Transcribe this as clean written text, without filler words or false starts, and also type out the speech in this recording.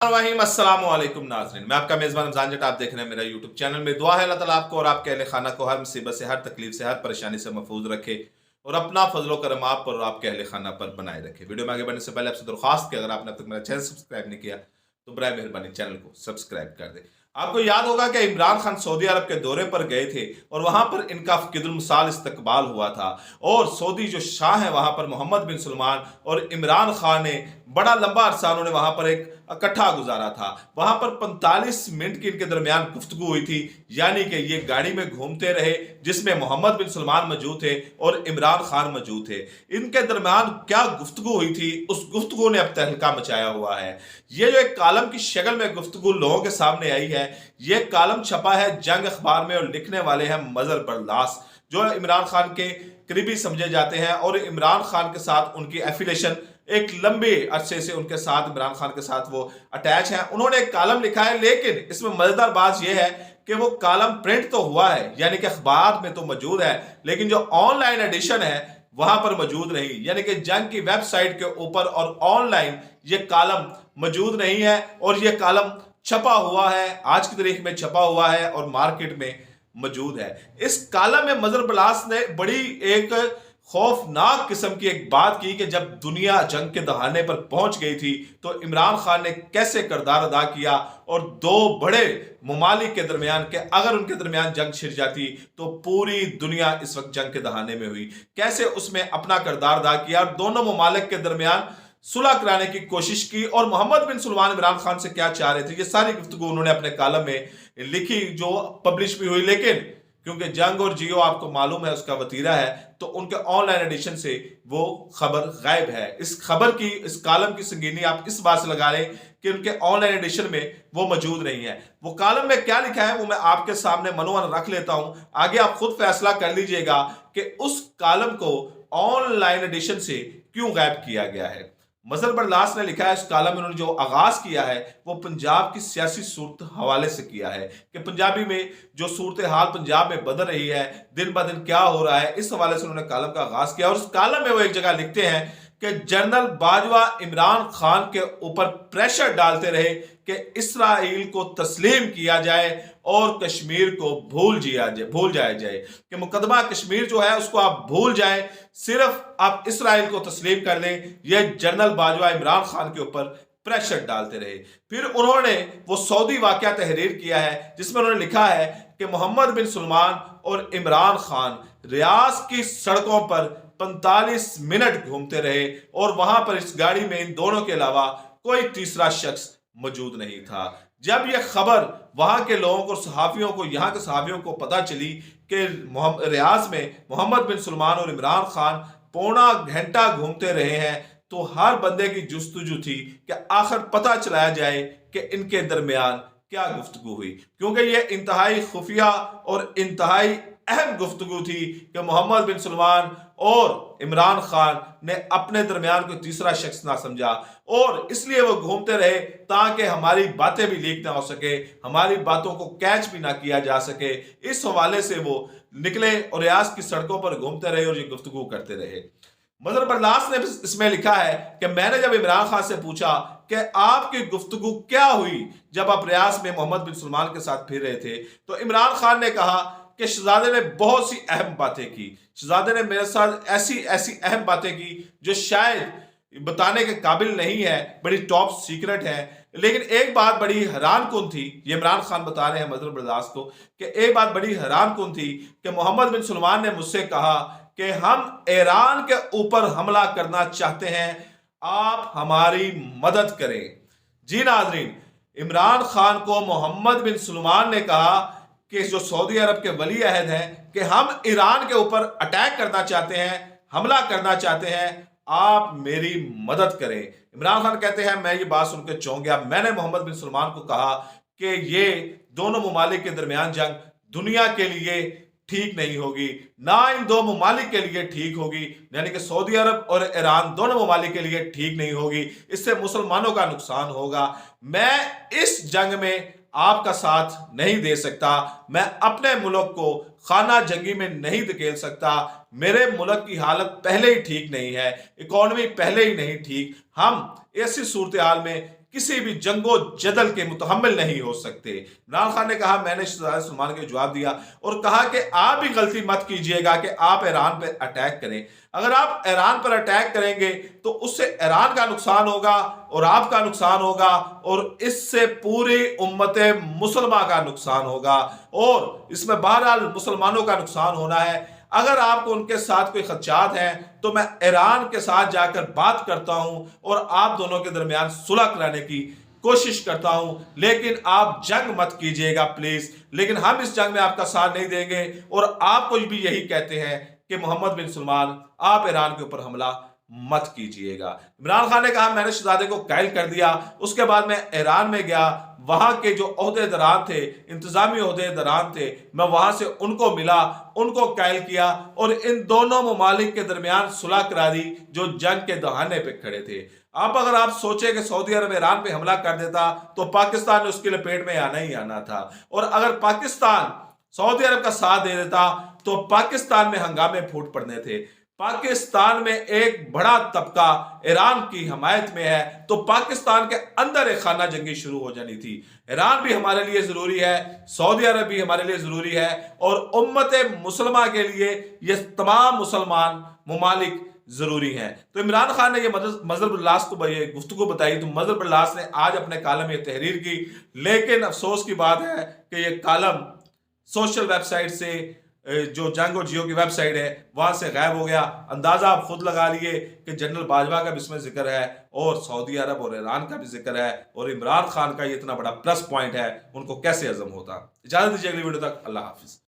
अस्सलाम वालेकुम नाज़रीन, मैं आपका मेज़बान रमज़ान जट। आप देख रहे हैं मेरा यूट्यूब चैनल। में दुआ है अल्लाह ताला आपको और आपके अहले खाना को हर मुसीबत से, हर तकलीफ से, हर परेशानी से महफूज रखे और अपना फजलो करम आप पर और आपके अहले खाना पर बनाए रखे। वीडियो में आगे बढ़ने से पहले आपसे दरख्वास्त कि अगर आपने अब तक मेरा चैनल सब्सक्राइब नहीं किया तो बराए मेहरबानी चैनल को सब्सक्राइब कर दे। आपको याद होगा कि इमरान खान सऊदी अरब के दौरे पर गए थे और वहां पर इनका फ़िक़्रुल मिसाल इस्तकबाल हुआ था और सऊदी जो शाह है वहां पर मोहम्मद बिन सलमान और इमरान खान ने बड़ा लंबा अरसा उन्होंने वहां पर एक इकट्ठा गुजारा था। वहां पर 45 मिनट की इनके दरमियान गुफ्तगू हुई थी, यानी कि ये गाड़ी में घूमते रहे जिसमें मोहम्मद बिन सलमान मौजूद थे और इमरान खान मौजूद थे। इनके दरमियान क्या गुफ्तगू हुई थी, उस गुफ्तगू ने अब तहलका मचाया हुआ है। ये जो एक कालम की शक्ल में गुफ्तगू लोगों के सामने आई है, ये कालम छपा है जंग अखबार में और लिखने वाले हैं मजहर बर्दाश्त, जो इमरान खान के करीबी समझे जाते हैं और इमरान खान के साथ उनकी एफिलेशन एक लंबे अरसे से उनके साथ, इमरान खान के साथ वो अटैच हैं। उन्होंने एक कालम लिखा है, लेकिन इसमें मजेदार बात यह है कि वो कालम प्रिंट तो हुआ है, यानी कि अखबार में तो मौजूद है, लेकिन जो ऑनलाइन एडिशन है वहां पर मौजूद नहीं, यानी कि जंग की वेबसाइट के ऊपर और ऑनलाइन ये कालम मौजूद नहीं है और ये कालम छपा हुआ है, आज की तारीख में छपा हुआ है और मार्केट में मौजूद है। इस कालम में मजहर बर्दाश्त ने बड़ी एक खौफनाक किस्म की एक बात की कि जब दुनिया जंग के दहाने पर पहुंच गई थी तो इमरान खान ने कैसे किरदार अदा किया और दो बड़े ममालिक के दरमियान के अगर उनके दरमियान जंग छिड़ जाती तो पूरी दुनिया इस वक्त जंग के दहाने में हुई, कैसे उसमें अपना किरदार अदा किया और दोनों ममालिक के दरमियान सुलह कराने की कोशिश की और मोहम्मद बिन सलमान इमरान खान से क्या चाह रहे थे, ये सारी गुफ्तगू उन्होंने अपने कालम में लिखी जो पब्लिश भी हुई। लेकिन क्योंकि जंग और जियो आपको मालूम है उसका वतीरा है, तो उनके ऑनलाइन एडिशन से वो खबर गायब है। इस खबर की, इस कालम की संगीनी आप इस बात से लगा लें कि उनके ऑनलाइन एडिशन में वो मौजूद नहीं है। वो कालम में क्या लिखा है वो मैं आपके सामने मनोवन रख लेता हूं, आगे आप खुद फैसला कर लीजिएगा कि उस कालम को ऑनलाइन एडिशन से क्यों गायब किया गया है। मजहर बर्दाश्त ने लिखा है, इस कालम में उन्होंने जो आगाज किया है वो पंजाब की सियासी सूरत हवाले से किया है कि पंजाबी में जो सूरत हाल पंजाब में बदल रही है, दिन ब दिन क्या हो रहा है, इस हवाले से उन्होंने कालम का आगाज किया। और उस कालम में वो एक जगह लिखते हैं कि जनरल बाजवा इमरान खान के ऊपर प्रेशर डालते रहे कि इसराइल को तस्लीम किया जाए और कश्मीर को भूल जाया जाए कि मुकदमा कश्मीर जो है उसको आप भूल जाएं, सिर्फ आप इसराइल को तस्लीम कर लें। यह जनरल बाजवा इमरान खान के ऊपर प्रेशर डालते रहे। फिर उन्होंने वो सऊदी वाकया तहरीर किया है जिसमें उन्होंने लिखा है कि मोहम्मद बिन सलमान और इमरान खान रियाज की सड़कों पर 45 मिनट घूमते रहे और वहां पर इस गाड़ी में इन दोनों के अलावा कोई तीसरा शख्स मौजूद नहीं था। जब यह खबर वहां के लोगों को, सहाफियों को, यहाँ के सहाफियों को पता चली कि रियाज में मोहम्मद बिन सलमान और इमरान खान पौना घंटा घूमते रहे हैं, तो हर बंदे की जुस्तजू थी कि आखिर पता चलाया जाए कि इनके दरमियान क्या गुफ्तगू हुई, क्योंकि यह इंतहाई खुफिया और इंतहाई अहम गुफ्तगू थी कि मोहम्मद बिन सलमान और इमरान खान ने अपने दरमियान कोई तीसरा शख्स ना समझा और इसलिए वो घूमते रहे ताकि हमारी बातें भी लीक ना हो सके, हमारी बातों को कैच भी ना किया जा सके। इस हवाले से वो निकले और रियाज की सड़कों पर घूमते रहे और ये गुफ्तगू करते रहे। मजहर बर्दाश्त ने इसमें लिखा है कि मैंने जब इमरान खान से पूछा कि आपकी गुफ्तगू क्या हुई जब आप रियाज में मोहम्मद बिन सलमान के साथ फिर रहे थे, तो इमरान खान ने कहा कि शहजादे ने बहुत सी अहम बातें की। शहजादे ने मेरे साथ ऐसी ऐसी अहम बातें की जो शायद बताने के काबिल नहीं है, बड़ी टॉप सीक्रेट है। लेकिन एक बात बड़ी हैरान कुन थी, ये इमरान खान बता रहे हैं मजहर बर्दाश्त को, कि एक बात बड़ी हैरान कुन थी कि मोहम्मद बिन सलमान ने मुझसे कहा कि हम ईरान के ऊपर हमला करना चाहते हैं, आप हमारी मदद करें। जी नाजरीन, इमरान खान को मोहम्मद बिन सलमान ने कहा कि जो सऊदी अरब के वली अहद हैं कि हम ईरान के ऊपर अटैक करना चाहते हैं, हमला करना चाहते हैं, आप मेरी मदद करें। इमरान खान कहते हैं मैं ये बात सुनकर चौंक गया। मैंने मोहम्मद बिन सलमान को कहा कि ये दोनों ममालिक के दरमियान जंग दुनिया के लिए ठीक नहीं होगी, ना इन दो ममालिक के लिए ठीक होगी, यानी कि सऊदी अरब और ईरान दोनों ममालिक के लिए ठीक नहीं होगी, इससे मुसलमानों का नुकसान होगा। मैं इस जंग में आपका साथ नहीं दे सकता, मैं अपने मुल्क को खाना जंगी में नहीं धकेल सकता। मेरे मुल्क की हालत पहले ही ठीक नहीं है, इकॉनमी पहले ही नहीं ठीक, हम ऐसी सूरत हाल में किसी भी जंगो जदल के मुतहम्मिल नहीं हो सकते। इमरान खान ने कहा, मैंने शहजादे सलमान को जवाब दिया और कहा कि आप भी गलती मत कीजिएगा कि आप ईरान पर अटैक करें। अगर आप ईरान पर अटैक करेंगे तो उससे ईरान का नुकसान होगा और आपका नुकसान होगा और इससे पूरी उम्मत मुसलमान का नुकसान होगा और इसमें बहरहाल मुसलमानों का नुकसान होना है। अगर आपको उनके साथ कोई खदशात हैं तो मैं ईरान के साथ जाकर बात करता हूं और आप दोनों के दरमियान सुलह कराने की कोशिश करता हूं, लेकिन आप जंग मत कीजिएगा प्लीज। लेकिन हम इस जंग में आपका साथ नहीं देंगे और आपको भी यही कहते हैं कि मोहम्मद बिन सलमान आप ईरान के ऊपर हमला मत कीजिएगा। इमरान खान ने कहा, मैंने शहजादे को कायल कर दिया। उसके बाद मैं ईरान में गया, वहां के जो ओहदेदारान थे, इंतजामी ओहदेदारान थे, मैं वहां से उनको मिला, उनको कायल किया और इन दोनों ममालिक के दरमियान सुलह करा दी जो जंग के दहाने पे खड़े थे। अब अगर आप सोचे कि सऊदी अरब ईरान पे हमला कर देता तो पाकिस्तान ने उसकी लपेट में आना ही आना था, और अगर पाकिस्तान सऊदी अरब का साथ दे देता तो पाकिस्तान में हंगामे फूट पड़ने थे। पाकिस्तान में एक बड़ा तबका ईरान की हिमायत में है तो पाकिस्तान के अंदर एक खाना जंगी शुरू हो जानी थी। ईरान भी हमारे लिए जरूरी है, सऊदी अरब भी हमारे लिए जरूरी है और उम्मत मुसलमा के लिए ये तमाम मुसलमान ममालिक जरूरी हैं। तो इमरान खान ने ये मजहर बिल्लास को ये गुफ्तगू बताई तो मजहर बिल्लास ने आज अपने कालम में तहरीर की, लेकिन अफसोस की बात है कि ये कालम सोशल वेबसाइट से, जो जंग और जियो की वेबसाइट है, वहां से गायब हो गया। अंदाजा आप खुद लगा लिए कि जनरल बाजवा का भी इसमें जिक्र है और सऊदी अरब और ईरान का भी जिक्र है और इमरान खान का ये इतना बड़ा प्लस पॉइंट है, उनको कैसे हजम होता। इजाजत दीजिए अगली वीडियो तक, अल्लाह हाफिज।